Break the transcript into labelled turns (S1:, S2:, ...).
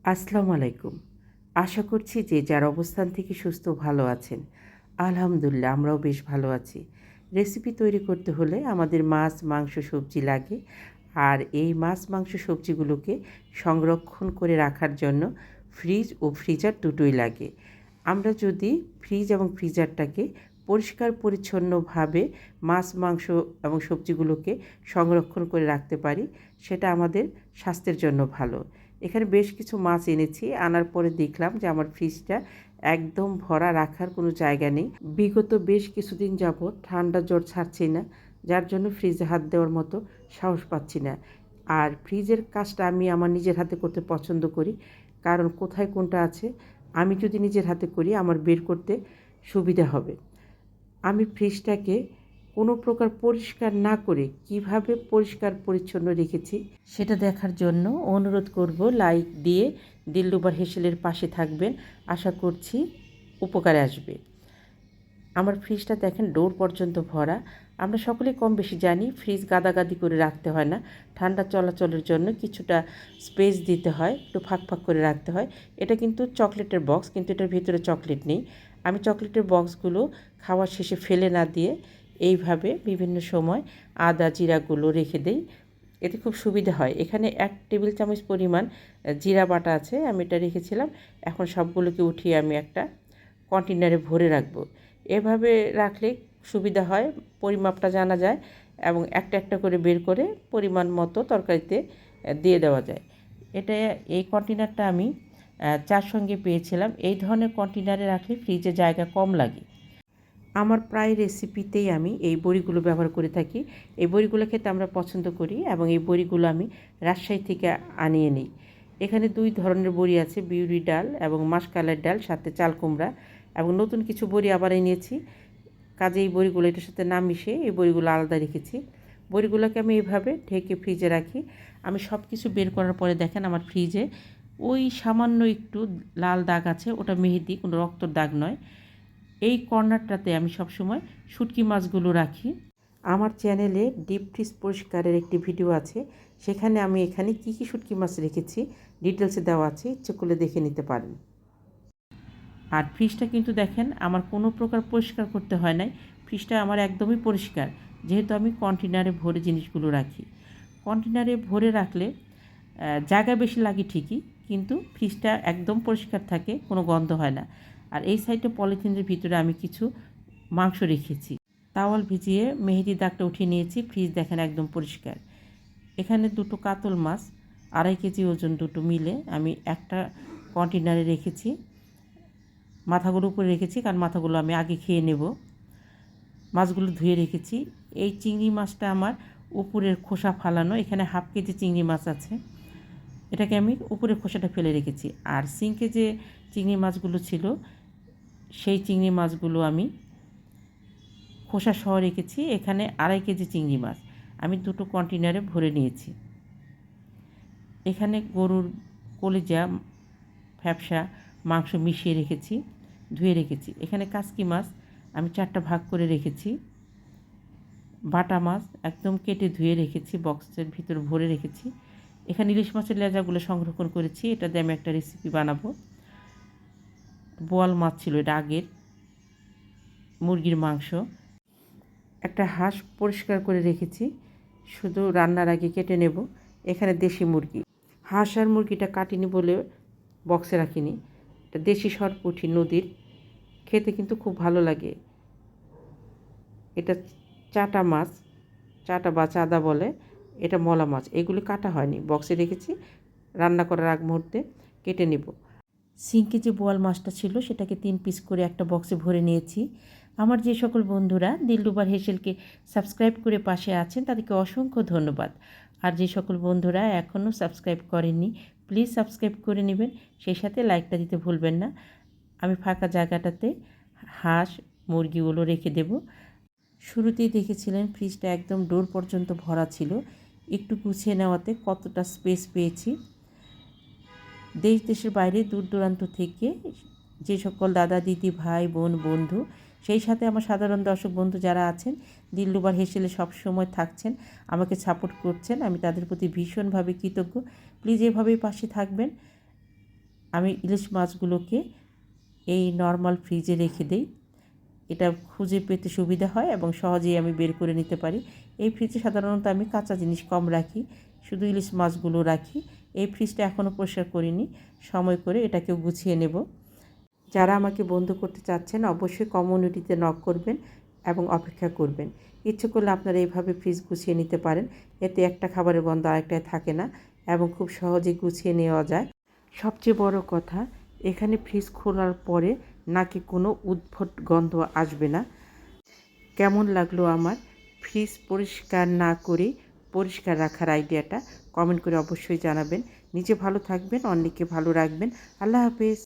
S1: আসসালামু আলাইকুম। আশা করছি যে যার অবস্থান থেকে সুস্থ ভালো আছেন। আলহামদুলিল্লাহ আমরাও বেশ ভালো আছি। রেসিপি তৈরি করতে হলে আমাদের মাছ, মাংস, সবজি লাগে। আর এই মাছ, মাংস, সবজিগুলোকে সংরক্ষণ করে রাখার জন্য ফ্রিজ ও ফ্রিজার দুটোই লাগে। আমরা যদি ফ্রিজ এবং ফ্রিজারটাকে পরিষ্কার পরিচ্ছন্নভাবে মাছ, মাংস এবং সবজিগুলোকে সংরক্ষণ করে রাখতে পারি, সেটা আমাদের স্বাস্থ্যের জন্য ভালো। এখানে বেশ কিছু মাছ এনেছি। আনার পরে দেখলাম যে আমার ফ্রিজটা একদম ভরা, রাখার কোনো জায়গা নেই। বিগত বেশ কিছুদিন যাবৎ ঠান্ডা জ্বর ছাড়ছে না, যার জন্য ফ্রিজে হাত দেওয়ার মতো সাহস পাচ্ছি না। আর ফ্রিজের কাজটা আমি আমার নিজের হাতে করতে পছন্দ করি, কারণ কোথায় কোনটা আছে আমি যদি নিজের হাতে করি আমার বের করতে সুবিধা হবে। আমি ফ্রিজটাকে কোনো প্রকার পরিষ্কার না করে কিভাবে পরিষ্কার পরিচ্ছন্ন রেখেছি সেটা দেখার জন্য অনুরোধ করব, লাইক দিয়ে দিলরুবার হেসেলের পাশে থাকবেন। আশা করছি উপকারে আসবে। আমার ফ্রিজটা দেখেন ডোর পর্যন্ত ভরা। আমরা সকলেই কম বেশি জানি ফ্রিজ গাদাগাদি করে রাখতে হয় না, ঠান্ডা চলাচলের জন্য কিছুটা স্পেস দিতে হয়, একটু ফাঁক ফাঁক করে রাখতে হয়। এটা কিন্তু চকলেটের বক্স, কিন্তু এটার ভিতরে চকলেট নেই। আমি চকলেটের বক্সগুলো খাওয়ার শেষে ফেলে না দিয়ে এইভাবে বিভিন্ন সময় আদা জিরাগুলো রেখে দেই, এতে খুব সুবিধা হয়। এখানে 1 টেবিল চামচ পরিমাণ জিরা বাটা আছে, আমি এটা রেখেছিলাম। এখন সবগুলোকে উঠিয়ে আমি একটা কন্টেনারে ভরে রাখবো। এভাবে রাখলে সুবিধা হয়, পরিমাপটা জানা যায় এবং একটা একটা করে বের করে পরিমাণ মতো তরকারিতে দিয়ে দেওয়া যায়। এটা এই কন্টেনারটা আমি চার সঙ্গে পেয়েছিলাম। এই ধরনের কন্টেনারে রাখলে ফ্রিজে জায়গা কম লাগে। আমার প্রায় রেসিপিতেই আমি এই বড়িগুলো ব্যবহার করে থাকি। এই বড়িগুলো খেতে আমরা পছন্দ করি এবং এই বড়িগুলো আমি রাজশাহী থেকে আনিয়ে নিই। এখানে 2 ধরনের বড়ি আছে, বিউরি ডাল এবং মাসকালের ডাল, সাথে চাল কুমড়া এবং নতুন কিছু বড়ি আবার এনেছি। কাজে এই বড়িগুলো এটার সাথে না মিশিয়ে এই বড়িগুলো আলাদা রেখেছি। বড়িগুলোকে আমি এইভাবে ঢেকে ফ্রিজে রাখি। আমি সব কিছু বের করার পরে দেখেন আমার ফ্রিজে ওই সামান্য একটু লাল দাগ আছে, ওটা মেহেদি, কোনো রক্তর দাগ নয়। এই কর্নারটাতে আমি সবসময় শুটকি মাছগুলো রাখি। আমার চ্যানেলে ডিপ ফ্রিজ পরিষ্কারের একটি ভিডিও আছে, সেখানে আমি এখানে কী কী শুটকি মাছ রেখেছি ডিটেলসে দেওয়া আছে, ইচ্ছে করলে দেখে নিতে পারেন। আর ফ্রিজটা কিন্তু দেখেন আমার কোনো প্রকার পরিষ্কার করতে হয় নাই। ফ্রিজটা আমার একদমই পরিষ্কার, যেহেতু আমি কন্টেনারে ভরে জিনিসগুলো রাখি। কন্টেনারে ভরে রাখলে জায়গা বেশি লাগে ঠিকই, কিন্তু ফ্রিজটা একদম পরিষ্কার থাকে, কোনো গন্ধ হয় না। আর এই সাইডে পলিথিনের ভিতরে আমি কিছু মাংস রেখেছি। তাওয়াল ভিজিয়ে মেহেদি দাগটা উঠিয়ে নিয়েছি। ফ্রিজ দেখেন একদম পরিষ্কার। এখানে 2টো কাতল মাছ 2.5 কেজি ওজন, দুটো মিলে আমি একটা কন্টেনারে রেখেছি। মাথাগুলো উপরে রেখেছি, কারণ মাথাগুলো আমি আগে খেয়ে নেব। মাছগুলো ধুয়ে রেখেছি। এই চিংড়ি মাছটা আমার উপরের খোসা ফালানো, এখানে 1/2 কেজি চিংড়ি মাছ আছে, এটাকে আমি উপরের খোসাটা ফেলে রেখেছি। আর সিঙ্কে যে চিংড়ি মাছগুলো ছিল সেই চিংড়ি মাছগুলো আমি খোসা সহ রেখেছি। এখানে 2.5 কেজি চিংড়ি মাছ আমি 2টো কন্টেনারে ভরে নিয়েছি। এখানে গরুর কলিজা, ফ্যাপসা মাংস মিশিয়ে রেখেছি, ধুয়ে রেখেছি। এখানে কাসকি মাছ আমি 4টা ভাগ করে রেখেছি। বাটা মাছ একদম কেটে ধুয়ে রেখেছি, বক্সের ভিতর ভরে রেখেছি। এখানে ইলিশ মাছের লেজাগুলো সংরক্ষণ করেছি, এটা দিয়ে আমি একটা রেসিপি বানাবো। বোয়াল মাছ ছিল, এটা আগের। মুরগির মাংস, একটা হাঁস পরিষ্কার করে রেখেছি, শুধু রান্নার আগে কেটে নেব। এখানে দেশি মুরগি, হাঁস আর মুরগিটা কাটিনি বলে বক্সে রাখিনি। এটা দেশি সরপুঁটি নদীর, খেতে কিন্তু খুব ভালো লাগে। এটা চাটা মাছ, চাটা বা চাদা বলে, এটা মলা মাছ। এগুলি কাটা হয়নি, বক্সে রেখেছি, রান্না করার আগ মুহূর্তে কেটে নেব। সিঙ্কে যে বোয়াল মাছটা ছিল সেটাকে 3 পিস করে একটা বক্সে ভরে নিয়েছি। আমার যে সকল বন্ধুরা দিলরুবার হেসেলকে সাবস্ক্রাইব করে পাশে আছেন তাদেরকে অসংখ্য ধন্যবাদ। আর যে সকল বন্ধুরা এখনও সাবস্ক্রাইব করেননি প্লিজ সাবস্ক্রাইব করে নেবেন, সেই সাথে লাইকটা দিতে ভুলবেন না। আমি ফাঁকা জায়গাটাতে হাঁস মুরগিগুলো রেখে দেব। শুরুতেই দেখেছিলেন ফ্রিজটা একদম ডোর পর্যন্ত ভরা ছিল, একটু গুছিয়ে নেওয়াতে কতটা স্পেস পেয়েছি। দেশ দেশের বাইরে দূর দূরান্ত থেকে যে সকল দাদা দিদি ভাই বোন বন্ধু, সেই সাথে আমার সাধারণ দর্শক বন্ধু যারা আছেন দিলরুবার হেসেলে সবসময় থাকছেন, আমাকে সাপোর্ট করছেন, আমি তাদের প্রতি ভীষণভাবে কৃতজ্ঞ। প্লিজ এভাবেই পাশে থাকবেন। আমি ইলিশ মাছগুলোকে এই নর্মাল ফ্রিজে রেখে দেই। এটা খুঁজে পেতে সুবিধা হয় এবং সহজেই আমি বের করে নিতে পারি। এই ফ্রিজে সাধারণত আমি কাঁচা জিনিস কম রাখি, শুধু ইলিশ মাছগুলো রাখি। এই ফ্রিজটা এখনও পরিষ্কার করিনি, সময় করে এটাকেও গুছিয়ে নেব। যারা আমাকে বন্ধু করতে চাচ্ছেন অবশ্যই কমিউনিটিতে নক করবেন এবং অপেক্ষা করবেন। ইচ্ছে করলে আপনারা এইভাবে ফ্রিজ গুছিয়ে নিতে পারেন, এতে একটা খাবারের গন্ধ আরেকটায় থাকে না এবং খুব সহজে গুছিয়ে নেওয়া যায়। সবচেয়ে বড় কথা, এখানে ফ্রিজ খোলার পরে নাকি কোনো উদ্ভট গন্ধ আসবে না। কেমন লাগলো আমার ফ্রিজ পরিষ্কার না করে পরিষ্কার রাখার আইডিয়াটা? কমেন্ট করে অবশ্যই জানাবেন। নিজে ভালো থাকবেন, অন্যকে ভালো রাখবেন। আল্লাহ হাফেজ।